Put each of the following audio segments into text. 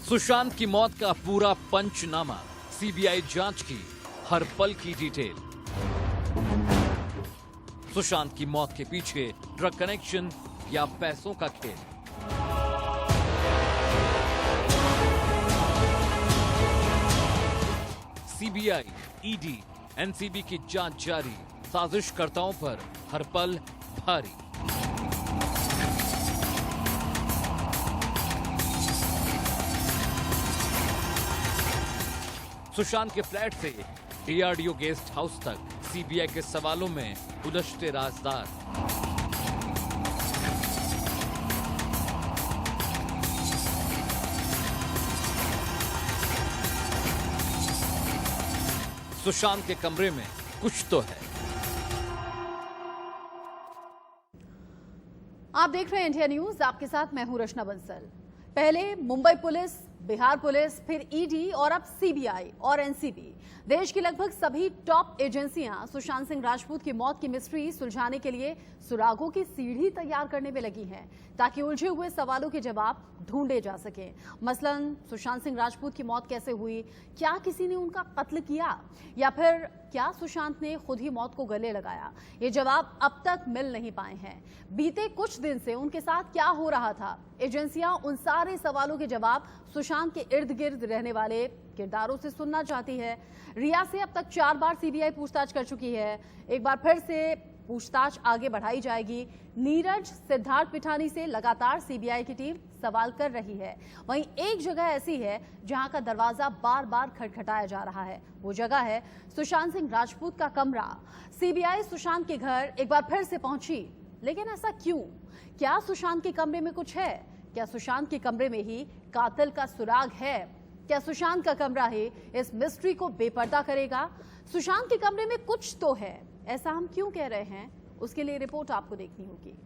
सुशांत की मौत का पूरा पंचनामा, सीबीआई जांच की हर पल की डिटेल। सुशांत की मौत के पीछे ड्रग कनेक्शन या पैसों का खेल। सीबीआई, ईडी, एनसीबी की जांच जारी, साजिशकर्ताओं पर हर पल भारी। सुशांत के फ्लैट से डीआरडीओ गेस्ट हाउस तक सीबीआई के सवालों में उलझते राजदार। सुशांत के कमरे में कुछ तो है। आप देख रहे हैं इंडिया न्यूज, आपके साथ मैं हूं रचना बंसल। पहले मुंबई पुलिस, बिहार पुलिस, फिर ईडी और अब सीबीआई और एनसीबी, देश की लगभग सभी टॉप एजेंसियां सुशांत सिंह राजपूत की मौत की मिस्ट्री सुलझाने के लिए सुरागों की सीढ़ी तैयार करने में लगी हैं, ताकि उलझे हुए सवालों के जवाब ढूंढे जा सकें। मसलन सुशांत सिंह राजपूत की मौत कैसे हुई, क्या किसी ने उनका कत्ल किया, या फिर क्या सुशांत ने खुद ही मौत को गले लगाया? ये जवाब अब तक मिल नहीं पाए हैं। बीते कुछ दिन से उनके साथ क्या हो रहा था, एजेंसियां उन सारे सवालों के जवाब सुशांत के इर्द गिर्द रहने वाले किरदारों से सुनना चाहती है। रिया से अब तक 4 बार सीबीआई पूछताछ कर चुकी है, एक बार फिर से पूछताछ आगे बढ़ाई जाएगी। नीरज, सिद्धार्थ पिठानी से लगातार सीबीआई की टीम सवाल कर रही है। वहीं एक जगह ऐसी है जहां का दरवाजा बार बार खटखटाया जा रहा है, वो जगह है सुशांत सिंह राजपूत का कमरा। सीबीआई सुशांत के घर एक बार फिर से पहुंची, लेकिन ऐसा क्यों? क्या सुशांत के कमरे में कुछ है? क्या सुशांत के कमरे में ही कातिल का सुराग है? क्या सुशांत का कमरा ही इस मिस्ट्री को बेपर्दा करेगा? सुशांत के कमरे में कुछ तो है, ऐसा हम क्यों कह रहे हैं, उसके लिए रिपोर्ट आपको देखनी होगी।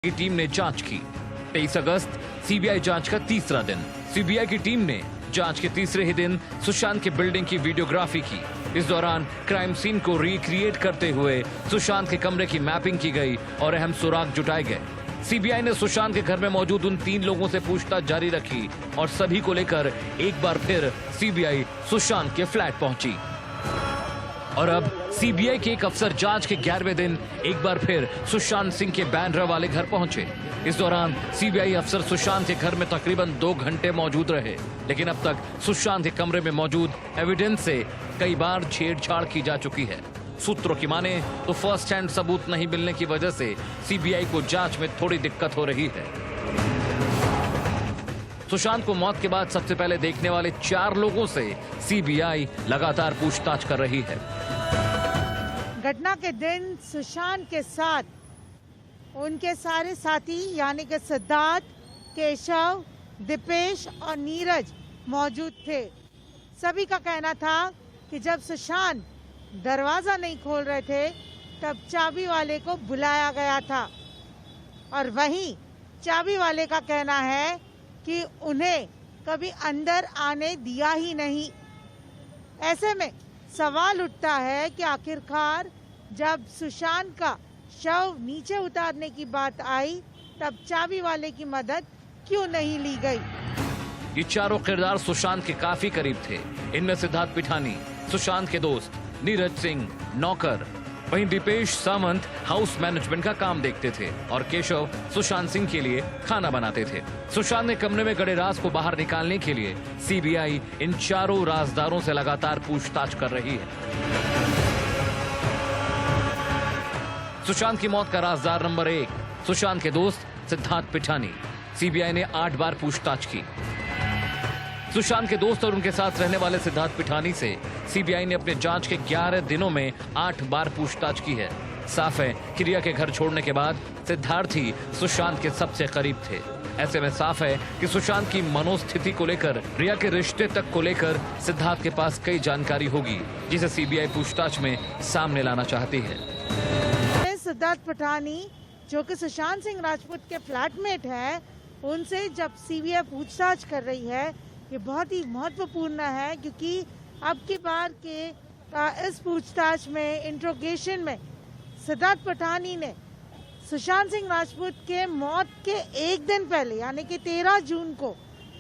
की टीम ने जांच की। 23 अगस्त सीबीआई जांच का तीसरा दिन। सीबीआई की टीम ने जांच के तीसरे ही दिन सुशांत की बिल्डिंग की वीडियोग्राफी की। इस दौरान क्राइम सीन को रिक्रिएट करते हुए सुशांत के कमरे की मैपिंग की गई और अहम सुराग जुटाए गए। सीबीआई ने सुशांत के घर में मौजूद उन 3 लोगों से पूछताछ जारी रखी और सभी को लेकर एक बार फिर सीबीआई सुशांत के फ्लैट पहुंची। और अब सीबीआई के एक अफसर जांच के 11वें दिन एक बार फिर सुशांत सिंह के बैंड्रा वाले घर पहुंचे। इस दौरान सीबीआई अफसर सुशांत के घर में तकरीबन 2 घंटे मौजूद रहे, लेकिन अब तक सुशांत के कमरे में मौजूद एविडेंस से कई बार छेड़छाड़ की जा चुकी है। सूत्रों की माने तो फर्स्ट हैंड सबूत नहीं मिलने की वजह से सीबीआई को जांच में थोड़ी दिक्कत हो रही है। सुशांत को मौत के बाद सबसे पहले देखने वाले 4 लोगों से सीबीआई लगातार पूछताछ कर रही है। घटना के दिन सुशांत के साथ उनके सारे साथी यानी कि सिद्धार्थ, केशव, दीपेश और नीरज मौजूद थे। सभी का कहना था कि जब सुशांत दरवाज़ा नहीं खोल रहे थे तब चाबी वाले को बुलाया गया था और वहीं चाबी वाले का कहना है कि उन्हें कभी अंदर आने दिया ही नहीं। ऐसे में सवाल उठता है कि आखिरकार जब सुशांत का शव नीचे उतारने की बात आई तब चाबी वाले की मदद क्यों नहीं ली गई। ये चारों किरदार सुशांत के काफी करीब थे। इनमें सिद्धार्थ पिठानी सुशांत के दोस्त, नीरज सिंह नौकर, वहीं दीपेश सावंत हाउस मैनेजमेंट का काम देखते थे और केशव सुशांत सिंह के लिए खाना बनाते थे। सुशांत ने कमरे में गड़े राज को बाहर निकालने के लिए सीबीआई इन चारों राजदारों से लगातार पूछताछ कर रही है। सुशांत की मौत का राजदार नंबर 1 सुशांत के दोस्त सिद्धार्थ पिठानी। सीबीआई ने 8 बार पूछताछ की। सुशांत के दोस्त और उनके साथ रहने वाले सिद्धार्थ पिठानी से सीबीआई ने अपने जांच के 11 दिनों में 8 बार पूछताछ की है। साफ है कि रिया के घर छोड़ने के बाद सिद्धार्थ ही सुशांत के सबसे करीब थे। ऐसे में साफ है कि सुशांत की मनोस्थिति को लेकर, रिया के रिश्ते तक को लेकर सिद्धार्थ के पास कई जानकारी होगी जिसे सीबीआई पूछताछ में सामने लाना चाहती है। सिद्धार्थ पिठानी जो कि सुशांत सिंह राजपूत के फ्लैटमेट है, उनसे जब सीबीआई पूछताछ कर रही है ये बहुत ही महत्वपूर्ण है क्योंकि अब की बार के इस पूछताछ में, इंट्रोगेशन में सिद्धार्थ पिठानी ने सुशांत सिंह राजपूत के मौत के एक दिन पहले यानी कि 13 जून को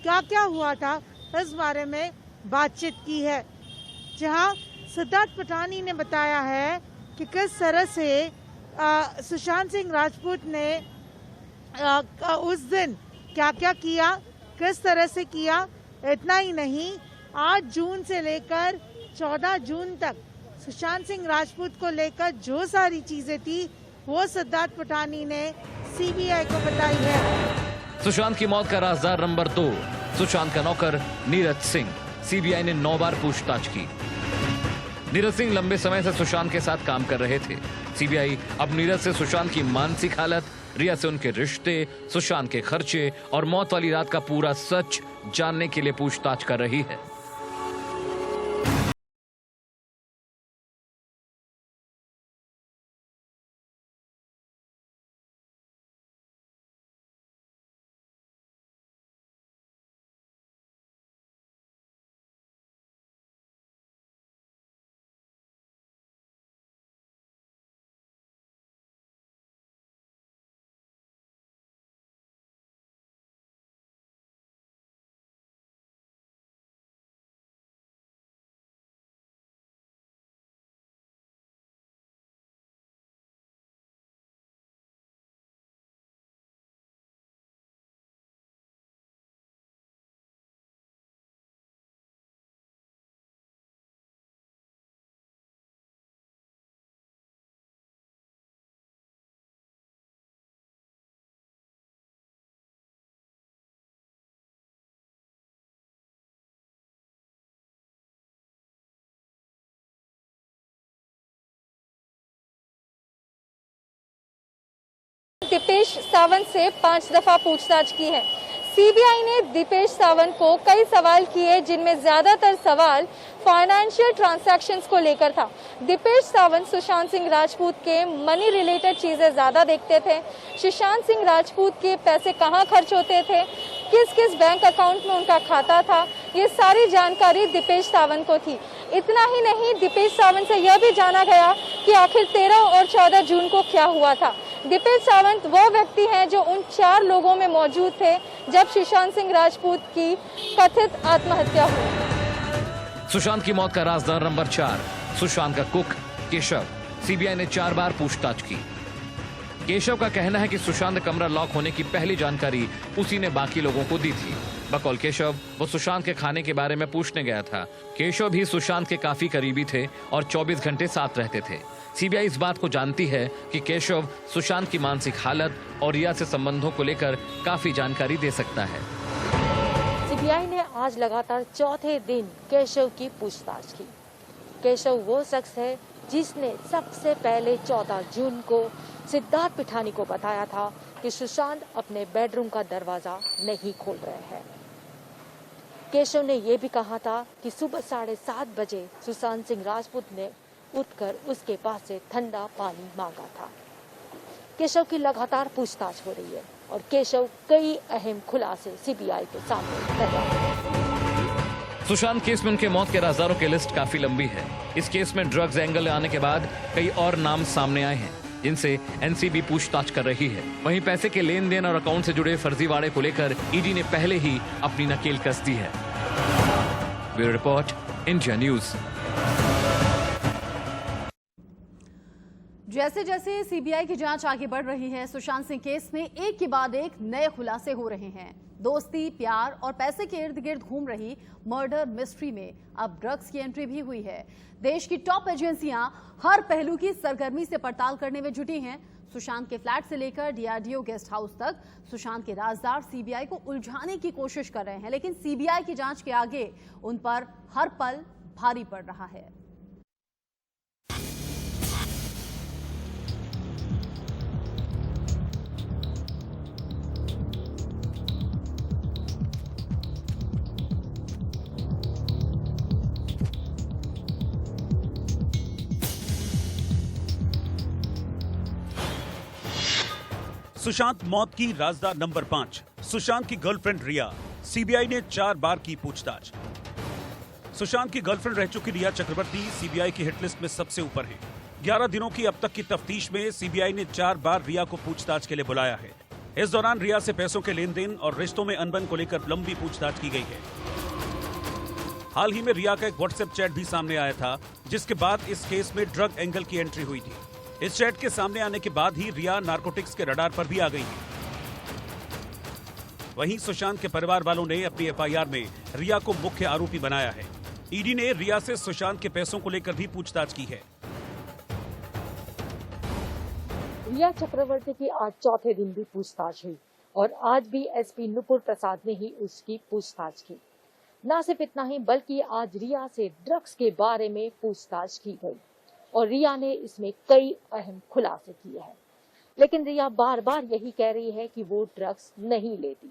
क्या क्या हुआ था इस बारे में बातचीत की है। जहां सिद्धार्थ पिठानी ने बताया है कि किस तरह से सुशांत सिंह राजपूत ने उस दिन क्या क्या किया, किस तरह से किया। इतना ही नहीं, 8 जून से लेकर 14 जून तक सुशांत सिंह राजपूत को लेकर जो सारी चीजें थी वो सिद्धार्थ पिठानी ने सीबीआई को बताई है। सुशांत की मौत का राजदार नंबर 2 सुशांत का नौकर नीरज सिंह। सीबीआई ने 9 बार पूछताछ की। नीरज सिंह लंबे समय से सुशांत के साथ काम कर रहे थे। सीबीआई अब नीरज से सुशांत की मानसिक हालत, रिया से उनके रिश्ते, सुशांत के खर्चे और मौत वाली रात का पूरा सच जानने के लिए पूछताछ कर रही है। दीपेश सावंत से 5 दफा पूछताछ की है। सीबीआई ने दीपेश सावंत को कई सवाल किए जिनमें ज्यादातर सवाल फाइनेंशियल ट्रांजैक्शंस को लेकर था। दीपेश सावंत सुशांत सिंह राजपूत के मनी रिलेटेड चीजें ज्यादा देखते थे। सुशांत सिंह राजपूत के पैसे कहां खर्च होते थे, किस किस बैंक अकाउंट में उनका खाता था, ये सारी जानकारी दीपेश सावंत को थी। इतना ही नहीं, दीपेश सावंत से यह भी जाना गया कि आखिर 13 और 14 जून को क्या हुआ था। दीपेश सावंत वो व्यक्ति हैं जो उन 4 लोगों में मौजूद थे जब सुशांत सिंह राजपूत की कथित आत्महत्या हुई। सुशांत की मौत का राजदार नंबर 4 सुशांत का कुक केशव। सीबीआई ने 4 बार पूछताछ की। केशव का कहना है कि सुशांत का कमरा लॉक होने की पहली जानकारी उसी ने बाकी लोगों को दी थी। बकौल केशव वो सुशांत के खाने के बारे में पूछने गया था। केशव भी सुशांत के काफी करीबी थे और 24 घंटे साथ रहते थे। सीबीआई इस बात को जानती है कि केशव सुशांत की मानसिक हालत और रिया से संबंधों को लेकर काफी जानकारी दे सकता है। सीबीआई ने आज लगातार 4थे दिन केशव की पूछताछ की। केशव वो शख्स है जिसने सबसे पहले 14 जून को सिद्धार्थ पिठानी को बताया था कि सुशांत अपने बेडरूम का दरवाजा नहीं खोल रहे हैं। केशव ने यह भी कहा था कि सुबह 7:30 बजे सुशांत सिंह राजपूत ने उठकर उसके पास से ठंडा पानी मांगा था। केशव की लगातार पूछताछ हो रही है और केशव कई अहम खुलासे सीबीआई के सामने कर रहा है। सुशांत केस में उनके मौत के राजदारों की लिस्ट काफी लंबी है। इस केस में ड्रग्स एंगल आने के बाद कई और नाम सामने आए हैं जिनसे एनसीबी पूछताछ कर रही है। वहीं पैसे के लेन देन और अकाउंट से जुड़े फर्जीवाड़े को लेकर ईडी ने पहले ही अपनी नकेल कस दी है। Bureau report, India news. जैसे जैसे सीबीआई की जांच आगे बढ़ रही है, सुशांत सिंह केस में एक के बाद एक नए खुलासे हो रहे हैं। दोस्ती, प्यार और पैसे के इर्द गिर्द घूम रही मर्डर मिस्ट्री में अब ड्रग्स की एंट्री भी हुई है। देश की टॉप एजेंसियां हर पहलू की सरगर्मी से पड़ताल करने में जुटी हैं। सुशांत के फ्लैट से लेकर डीआरडीओ गेस्ट हाउस तक सुशांत के राजदार सीबीआई को उलझाने की कोशिश कर रहे हैं, लेकिन सीबीआई की जांच के आगे उन पर हर पल भारी पड़ रहा है। सुशांत मौत की राजदार नंबर 5। सुशांत की गर्लफ्रेंड रिया। सीबीआई ने 4 बार की पूछताछ। सुशांत की गर्लफ्रेंड रह चुकी रिया चक्रवर्ती सीबीआई की हिटलिस्ट में सबसे ऊपर है। 11 दिनों की अब तक की तफ्तीश में सीबीआई ने 4 बार रिया को पूछताछ के लिए बुलाया है। इस दौरान रिया से पैसों के लेन देन और रिश्तों में अनबन को लेकर लंबी पूछताछ की गई है। हाल ही में रिया का एक व्हाट्सएप चैट भी सामने आया था, जिसके बाद इस केस में ड्रग एंगल की एंट्री हुई थी। इस चैट के सामने आने के बाद ही रिया नारकोटिक्स के रडार पर भी आ गई है। वहीं सुशांत के परिवार वालों ने अपनी एफआईआर में रिया को मुख्य आरोपी बनाया है। ईडी ने रिया से सुशांत के पैसों को लेकर भी पूछताछ की है। रिया चक्रवर्ती की आज चौथे दिन भी पूछताछ हुई और आज भी एसपी नुपुर प्रसाद ने ही उसकी पूछताछ की। न सिर्फ इतना ही बल्कि आज रिया से ड्रग्स के बारे में पूछताछ की गई और रिया ने इसमें कई अहम खुलासे किए हैं। लेकिन रिया बार बार यही कह रही है कि वो ड्रग्स नहीं लेती।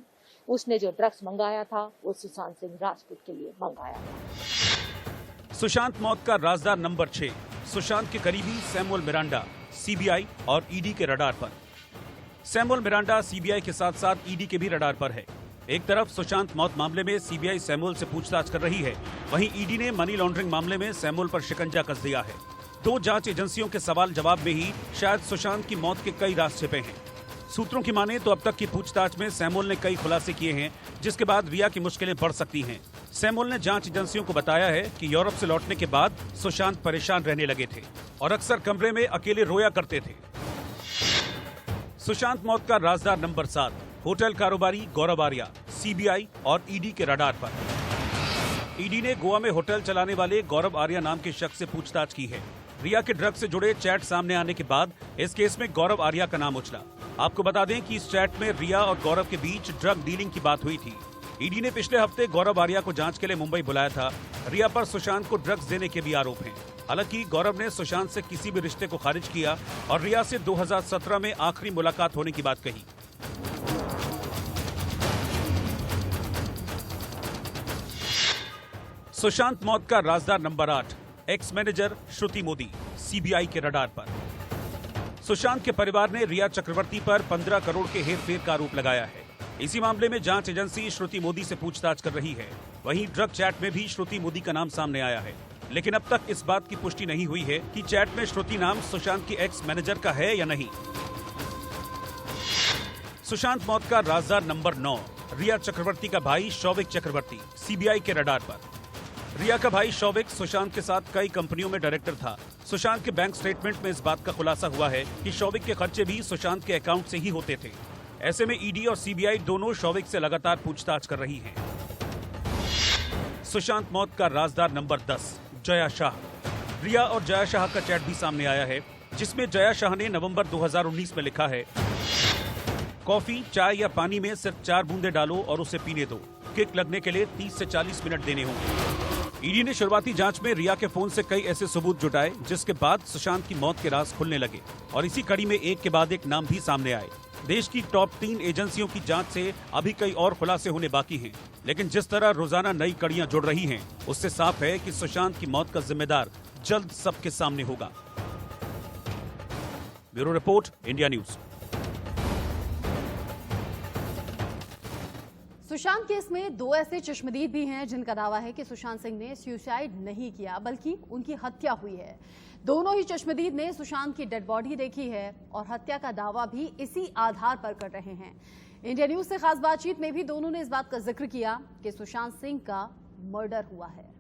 उसने जो ड्रग्स मंगाया था वो सुशांत सिंह राजपूत के लिए मंगाया था। सुशांत मौत का राजदार नंबर 6। सुशांत के करीबी सैमुअल मिरांडा सीबीआई और ईडी के रडार पर। सैमुअल मिरांडा सीबीआई के साथ साथ ईडी के भी रडार पर है। एक तरफ सुशांत मौत मामले में सीबीआई सैमुअल से पूछताछ कर रही है, वहीं ईडी ने मनी लॉन्ड्रिंग मामले में सैमुअल पर शिकंजा कस दिया है। 2 जांच एजेंसियों के सवाल जवाब में ही शायद सुशांत की मौत के कई राज छिपे हैं। सूत्रों की माने तो अब तक की पूछताछ में सैमुअल ने कई खुलासे किए हैं, जिसके बाद रिया की मुश्किलें बढ़ सकती हैं। सैमुअल ने जांच एजेंसियों को बताया है कि यूरोप से लौटने के बाद सुशांत परेशान रहने लगे थे और अक्सर कमरे में अकेले रोया करते थे। सुशांत मौत का राजदार नंबर 7। होटल कारोबारी गौरव आर्या सीबीआई और ईडी के रडार पर। ईडी ने गोवा में होटल चलाने वाले गौरव आर्या नाम के शख्स से पूछताछ की है। रिया के ड्रग्स से जुड़े चैट सामने आने के बाद इस केस में गौरव आर्या का नाम उछला। आपको बता दें कि इस चैट में रिया और गौरव के बीच ड्रग डीलिंग की बात हुई थी। ईडी ने पिछले हफ्ते गौरव आर्या को जांच के लिए मुंबई बुलाया था। रिया पर सुशांत को ड्रग्स देने के भी आरोप हैं। हालांकि गौरव ने सुशांत से किसी भी रिश्ते को खारिज किया और रिया से 2017 में आखिरी मुलाकात होने की बात कही। सुशांत मौत का राजदार नंबर 8। एक्स मैनेजर श्रुति मोदी सीबीआई के रडार पर। सुशांत के परिवार ने रिया चक्रवर्ती पर 15 करोड़ के हेरफेर का आरोप लगाया है। इसी मामले में जांच एजेंसी श्रुति मोदी से पूछताछ कर रही है। वहीं ड्रग चैट में भी श्रुति मोदी का नाम सामने आया है, लेकिन अब तक इस बात की पुष्टि नहीं हुई है कि चैट में श्रुति नाम सुशांत की एक्स मैनेजर का है या नहीं। सुशांत मौत का राजदार नंबर 9। रिया चक्रवर्ती का भाई शौविक चक्रवर्ती सीबीआई के रडार पर। रिया का भाई शौविक सुशांत के साथ कई कंपनियों में डायरेक्टर था। सुशांत के बैंक स्टेटमेंट में इस बात का खुलासा हुआ है कि शौविक के खर्चे भी सुशांत के अकाउंट से ही होते थे। ऐसे में ईडी और सीबीआई दोनों शौविक से लगातार पूछताछ कर रही हैं। सुशांत मौत का राजदार नंबर 10। जया शाह। रिया और जया शाह का चैट भी सामने आया है, जिसमें जया शाह ने नवंबर 2019 में लिखा है, कॉफी, चाय या पानी में सिर्फ 4 बूंदे डालो और उसे पीने दो। किक लगने के लिए 30 से 40 मिनट देने होंगे। ईडी ने शुरुआती जांच में रिया के फोन से कई ऐसे सबूत जुटाए जिसके बाद सुशांत की मौत के राज खुलने लगे और इसी कड़ी में एक के बाद एक नाम भी सामने आए। देश की टॉप 3 एजेंसियों की जांच से अभी कई और खुलासे होने बाकी हैं, लेकिन जिस तरह रोजाना नई कड़ियां जुड़ रही हैं, उससे साफ है कि सुशांत की मौत का जिम्मेदार जल्द सबके सामने होगा। Bureau report, India news. Sushant case में 2 ऐसे चश्मदीद भी हैं जिनका दावा है कि सुशांत सिंह ने सुसाइड नहीं किया बल्कि उनकी हत्या हुई है। दोनों ही चश्मदीद ने सुशांत की डेड बॉडी देखी है और हत्या का दावा भी इसी आधार पर कर रहे हैं। इंडिया न्यूज से खास बातचीत में भी दोनों ने इस बात का जिक्र किया कि सुशांत सिंह का मर्डर हुआ है।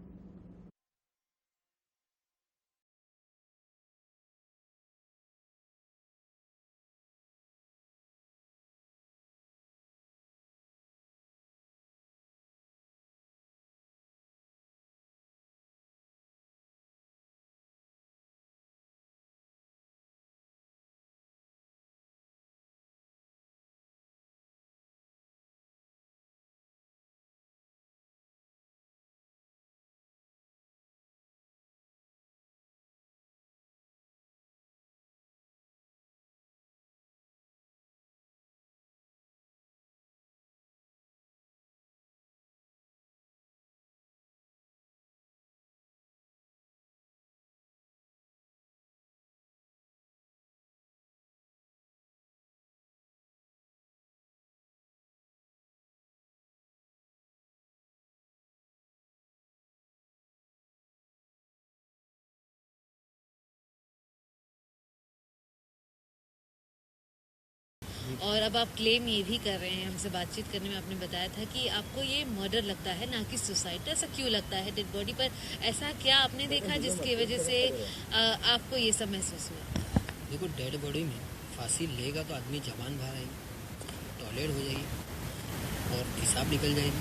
और अब आप क्लेम ये भी कर रहे हैं, हमसे बातचीत करने में आपने बताया था कि आपको ये मर्डर लगता है ना कि सुसाइड। ऐसा क्यों लगता है? डेड बॉडी पर ऐसा क्या आपने देखा जिसकी वजह से आपको ये सब महसूस हुआ? देखो, डेड बॉडी में फांसी लेगा तो आदमी जबान बाहर आएगी, टॉयलेट हो जाएगी और पेशाब निकल जाएगी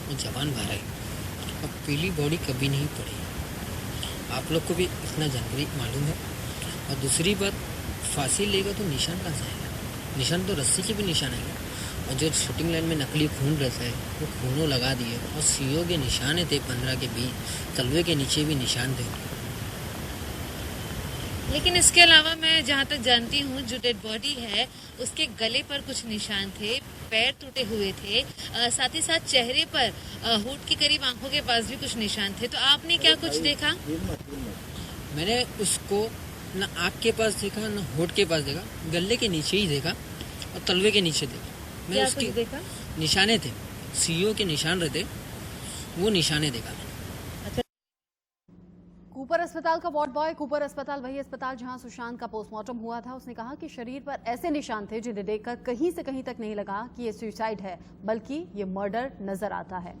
और जबान बाहर आएगी। अब पीली बॉडी कभी नहीं पड़ेगी, आप लोग को भी इतना जानकारी मालूम है। और दूसरी बात, फांसी लेगा तो निशान कहाँ से आएगा? निशान तो रस्सी के भी निशान आएंगे। और जो शूटिंग लाइन में नकली खून रहता है वो खूनों लगा दिए और सीओ के निशान थे 15 के 20, तलवे के नीचे भी निशान थे। लेकिन इसके अलावा मैं जहाँ तक जानती हूँ, जो डेड बॉडी है उसके गले पर कुछ निशान थे, पैर टूटे हुए थे, साथ ही साथ चेहरे पर होठ के करीब आंखों के पास भी कुछ निशान थे। तो आपने क्या कुछ देखा? मैंने उसको ना आँख के पास देखा ना होठ के पास देखा, गले के नीचे ही देखा और तलवे के नीचे देखा। मैं उसकी देखा? निशाने थे, सीओ के निशान रहते, वो निशाने देखा। कूपर अस्पताल का वार्ड बॉय, कूपर अस्पताल वही अस्पताल जहां सुशांत का पोस्टमार्टम हुआ था, उसने कहा कि शरीर पर ऐसे निशान थे जिन्हें देखकर कहीं से कहीं तक नहीं लगा कि ये सुसाइड है, बल्कि ये मर्डर नजर आता है।